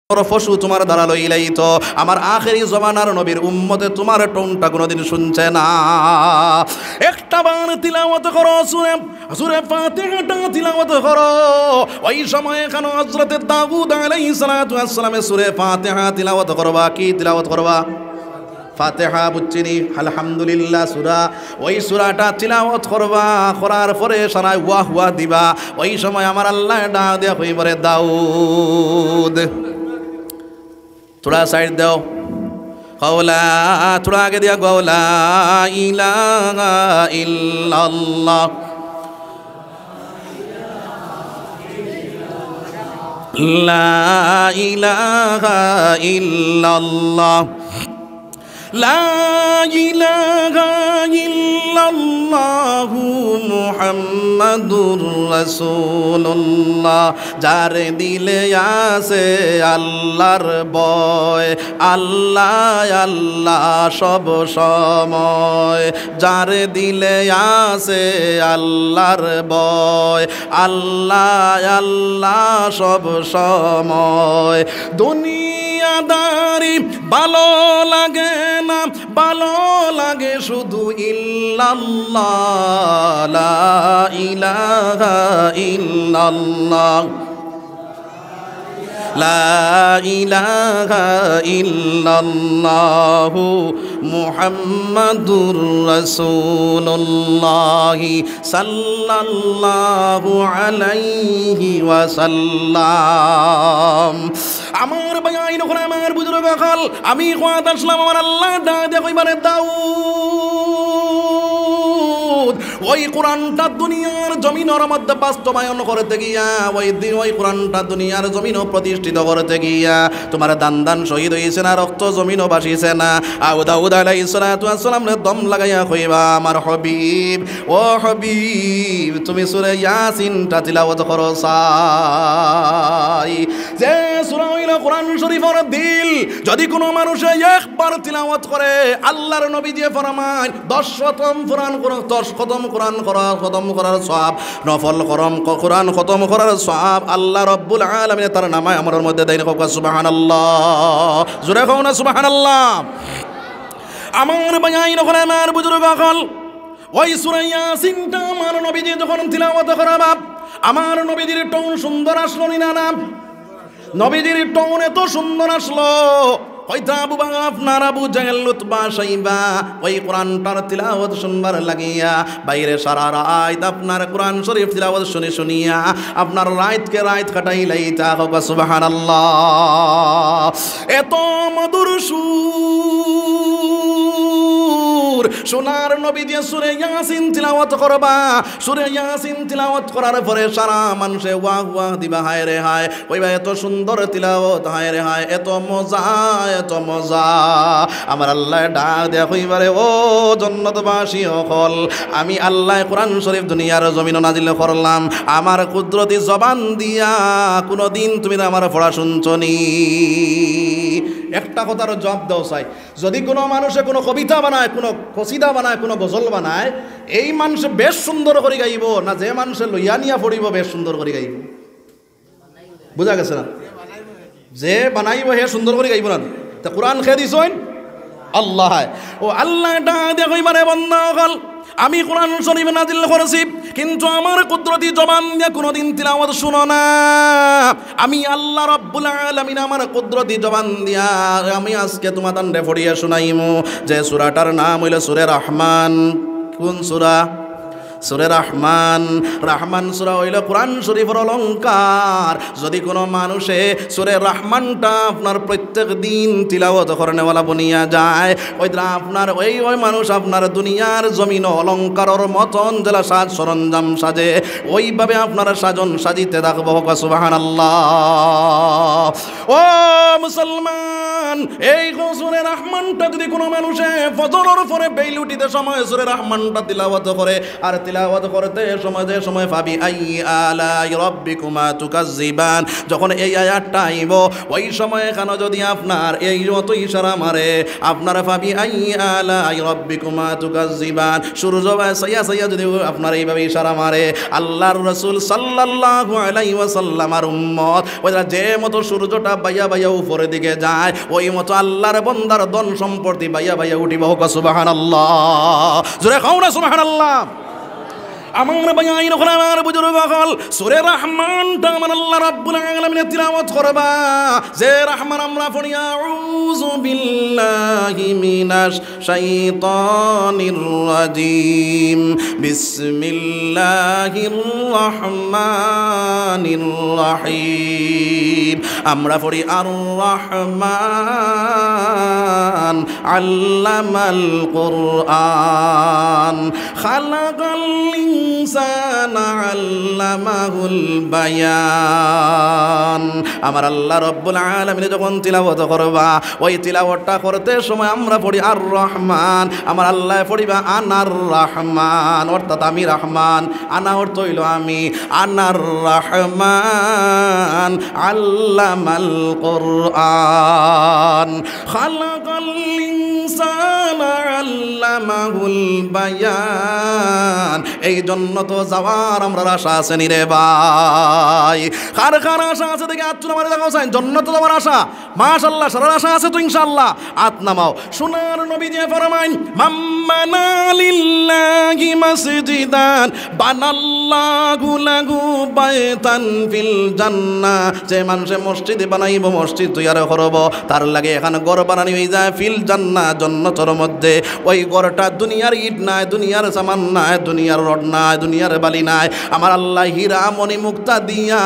পশু তোমার দ্বারা লইলাই তো আমার আখেরি জমানার নবীর উম্মতে তোমার টোনটা কোনোদিন শুনছে না। একটা বার তিলাওয়াত করো সূরা ফাতিহাটা তিলাওয়াত করো। ওই সময় এখানে হযরত দাউদ আলাইহিস সালাতু ওয়াস সালামের সূরা ফাতিহা তিলাওয়াত করবা। কি তিলাওয়াত করবা? ফাতিহা বুঝছিনি, আলহামদুলিল্লাহ সূরা। ওই সূরাটা তিলাওয়াত করবা, করার পরে সারায় ওয়াহ ওয়াহ দিবা। ওই সময় আমার আল্লাহ ডাক দিয়া কইবরে দাউদ थोड़ा साइड दो कौला, थोड़ा आगे दिया कौला इलाहा इल्लल्लाह ला इलाहा इल्लल्लाह ला इलाहा इल्लल्लाहु मुहम्मदुर রাসূলুল্লাহ। যার দিলে আছে আল্লাহর ভয়, আল্লাহ আল্লাহ সব সময়। যার দিলে আছে আল্লাহর ভয়, আল্লাহ আল্লাহ সব সময়। দুনিয়াদারি ভালো লাগে না, ভালো লাগে শুধু ইল্লাল্লাহ, লা ইলাহা ইল্লাল্লাহ লা ইলাহা ইল্লাল্লাহু মুহাম্মাদুর রাসূলুল্লাহ সাল্লাল্লাহু আলাইহি ওয়াসাল্লাম। আমার বায়াইন ওখানে আমার বুজুর্গ কাল আমি কোয়াত আসলাম আমার আল্লাহ ডাক দিয়ে কইবারে দাউদ ওই কোরআনটা দুনিয়ার জমিনের মধ্যে বাস্তবায়ন করতে গিয়া ওই কোরআনটা দুনিয়ার জমিনও প্রতিষ্ঠিত করতে গিয়া তোমার দান দান শহীদ হয়েছে না, রক্ত জমিনও বাসিছে না। দাউদ আলাইহিস সালাতু ওয়াস সালাম দম লাগাইয়া কইবা আমার হাবিব, ও হাবিব তুমি সূরা ইয়াসিনটা তিলাওয়াত করো চাই। যে সূরা হইলো কোরআন শরীফের দিল, যদি কোনো মানুষ একবার তিলাওয়াত করে আল্লাহর নবী দিয়ে ফরমান 10 খতম কোরআন 10 খতম কোরআন খতম করার সওয়াব, নফল কোরআন খতম করার সওয়াব আল্লাহ রাব্বুল আলামিন তার নামায় আমরের মধ্যে দেন। সুবহানাল্লাহ, জোরে কও না সুবহানাল্লাহ। আমার বায়াইন ওখানে আমার বুজুর্গ হল ওই সূরা ইয়াসিনটা আমার নবীজি যখন তিলাওয়াত করাবা আমার নবীজির টোন সুন্দর আসলো না না, নবীজির টোন এত সুন্দর আসলো হয়তো আপনার আবু জাহেল উতবা সাইবা ওই কোরআনটার তিলাওয়াত শুনবার লাগিয়া বাইরে সারা রাত আপনার কোরআন শরীফ তিলাওয়াত শুনিয়া আপনার রাতকে রাত কাটাইলাইতা। সুবহানাল্লাহ, এত মধুর সুর সোনার নবী দিয়ে সূরা ইয়াসিন তিলাওয়াত করবা। সূরা ইয়াসিন তিলাওয়াত করার পরে সারা মানুষে ওয়াহ ওয়াহ দিবা, হায় রে হায় ওইবা এত সুন্দর তিলাওয়াত, হায় রে হায় এত মজা এত মজা। আমার আল্লাহ ডাক দেয়া কইবারে ও জান্নাতবাসী হল, আমি আল্লাহ কোরআন শরীফ দুনিয়ার জমিন নাজিল করলাম আমার কুদরতি জবান দিয়া, কোনোদিন তুমি আমার পড়া শুনছনি? একটা কথার জবাব দাও চাই, যদি কোনো মানুষে কোনো কবিতা বানায়, কোনো কসিদা বানায়, কোনো গজল বানায়, এই মানুষে বেশ সুন্দর করে গাইব না যে মানুষে লইয়া নিয়া পড়িব বেশ সুন্দর করে গাইব? বুঝা গেছে না? যে বানাইব হে সুন্দর করে গাইব না। তা কোরআন খেয়ে দিছইন আল্লাহ, ও আল্লাহ ডাক দিয়ে কইবারে বান্দা হল আমি কোরআন শরীফ নাজিল করেছি কিন্তু আমার কুদরতি জবান দিয়ে কোনোদিন তিলাওয়াত শুনো না। আমি আল্লাহ রাব্বুল আলামিন আমার কুদরতি জবান দিয়া আমি আজকে তোমাদের পড়িয়া শুনাইমু যে সূরাটার নাম হইল সূরা রহমান। কোন সূরা? সূরা রহমান। রহমান সূরা হইল কোরআন শরীফের অলংকার। যদি কোনো মানুষে সূরা রহমানটা আপনার প্রত্যেক দিন তিলাওয়াত করেনেওয়ালা বনিয়া যায় ওইটা আপনার ওই মানুষ আপনার দুনিয়ার জমিন অলংকারের মতন যেলা সাজ সরঞ্জাম সাজে ওইভাবে আপনার সাজন সাজিতে থাকবো। সুবহানাল্লাহ। ও মুসলমান রহমান, এই সূরা রহমানটা যদি কোনো মানুষে ফজরের পরে বেইলুটিতে সময় সূরা রহমানটা তিলাওয়াত করে, আর তিলাওয়াত করতে সময় যে সময় ফাবি আই আলাই রাব্বিকুমা তুকাজ্জিবান, যখন এই আয়াতটা আইব ওই সময় এখানে যদি আপনার এই মতো ইশারা মারে, আপনার ফাবি আই আলাই রাব্বিকুমা তুকাজ্জিবান, সূর্য সাইয়া সাইয়া যদি আপনার এইভাবে ইশারা মারে, আল্লাহর রাসূল সাল্লাল্লাহু আলাইহি ওয়াসাল্লাম আর উম্মত ওরা যে মতো সূর্যটা বাইয়া বাইয়া উপরের দিকে যায়, ওই মতো আল্লাহর বান্দার ধন সম্পত্তি বাইয়া বাইয়া উঠিব। সুবহানাল্লাহ, জোরে খাও না সুবহানাল্লাহ। আমার বায়াইন ওখানে আমার বুজুর্গ হল সূরা রহমানটা আমার আল্লাহ রাব্বুল আলামিন তিলাওয়াত করবা, যে রহমান আমরা পড়ি আউযু বিল্লাহি মিনাশ শাইতানির রাজিম, বিসমিল্লাহির রহমানির রহিম। আমরা পড়ি আর রহমান আল্লামাল কুরআন, খালাকাল ইনসানা আল্লামাহুল বায়ান। আমার আল্লাহ রাব্বুল আলামিন যখন তিলাওয়াত করবা, ওই তিলাওয়াতটা করতে সময় আমরা পড়ি আর রহমান, আমার আল্লাহ পড়িবা আনার রহমান, অর্থাৎ আমি রহমান, আনা অর্থ হইল আমি, আনার রহমান আল্লামাল কুরআন, খালাকাল ইনসানা আল্লামাহুল বায়ান। এই জন্য তো যাওয়ার আমরা আশা আছে নি রে ভাই, কার কার আশা আছে দেখে হাত তুলে আমার দেখাও চাই, জন্নত যাওয়ার আশা মাশাআল্লাহ, সারা আশা আছে তো ইনশাআল্লাহ, হাত নামাও। সোনার নবী দিয়ে ফরমাইন মাম্মানা লিল্লাহি মাসজিদান বানাল্লাহু লাহু বাইতান ফিল জান্নাহ, যে মানুষে মসজিদ বানাইব, মসজিদ তৈরি করব, তার লাগে এখানে ঘর বানানি হয়ে যায় ফিল জান্নাহ, জান্নাতের মধ্যে। ওই ঘরটা দুনিয়ার ইট নাই, দুনিয়ার সামান নাই, দুনিয়ার রড নাই, দুনিয়ার বালি নাই, আমার আল্লাহ হীরা মণি মুক্তা দিয়া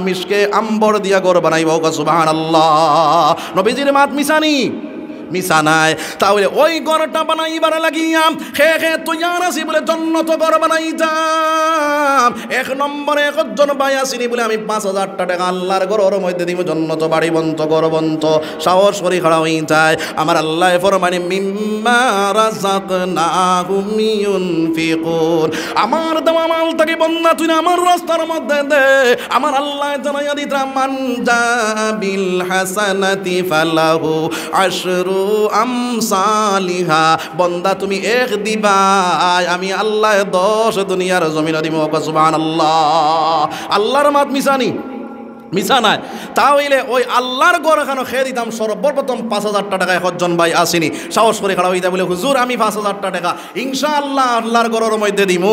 মিশকে আম্বর দিয়া ঘর বানাইব। সুবহানাল্লাহ, নবীজির মাত মিসানি মিশা নাই। তাহলে ওই ঘরটা বানাইবার লাগিয়া খে খে তৈয়ার আছি বলে জন্নত ঘর বানাইতাম। এক নম্বরে একজন ভাই আসিনি বলে আমি 5,000 টাকা আল্লাহর ঘরের মধ্যে দিব, জন্নত বাড়ি বন্ত ঘর বন্ত, সাহস করি খাড়া হয়ে যায়। আমার আল্লাহ ফরমানে মিম্মা রাযাকনাহুম ইউনফিকুন, আমার দেওয়া মাল থেকে বন্যা তুই আমার রাস্তার মধ্যে দে। আমার আল্লাহ জানাইয়া দিতাম মান জাবিল হাসানাতি ফালাহু আশরু আমসালিহা, বন্দা তুমি এক দিবা, আমি আল্লাহ 10 দুনিয়ার জমিন দিব। সুবহানাল্লাহ, আল্লাহর মাত মিসানি মিশা নাই। তাহলে ওই আল্লাহর ঘর এখানে খেয়ে দিতাম সর্বপ্রথম 5,000 টাকা। একজন ভাই আসেনি, সাহস করে খাড়া হইতে বলে হুজুর আমি 5,000 টাকা ইনশাআল্লাহ আল্লাহর ঘরের মধ্যে দিব।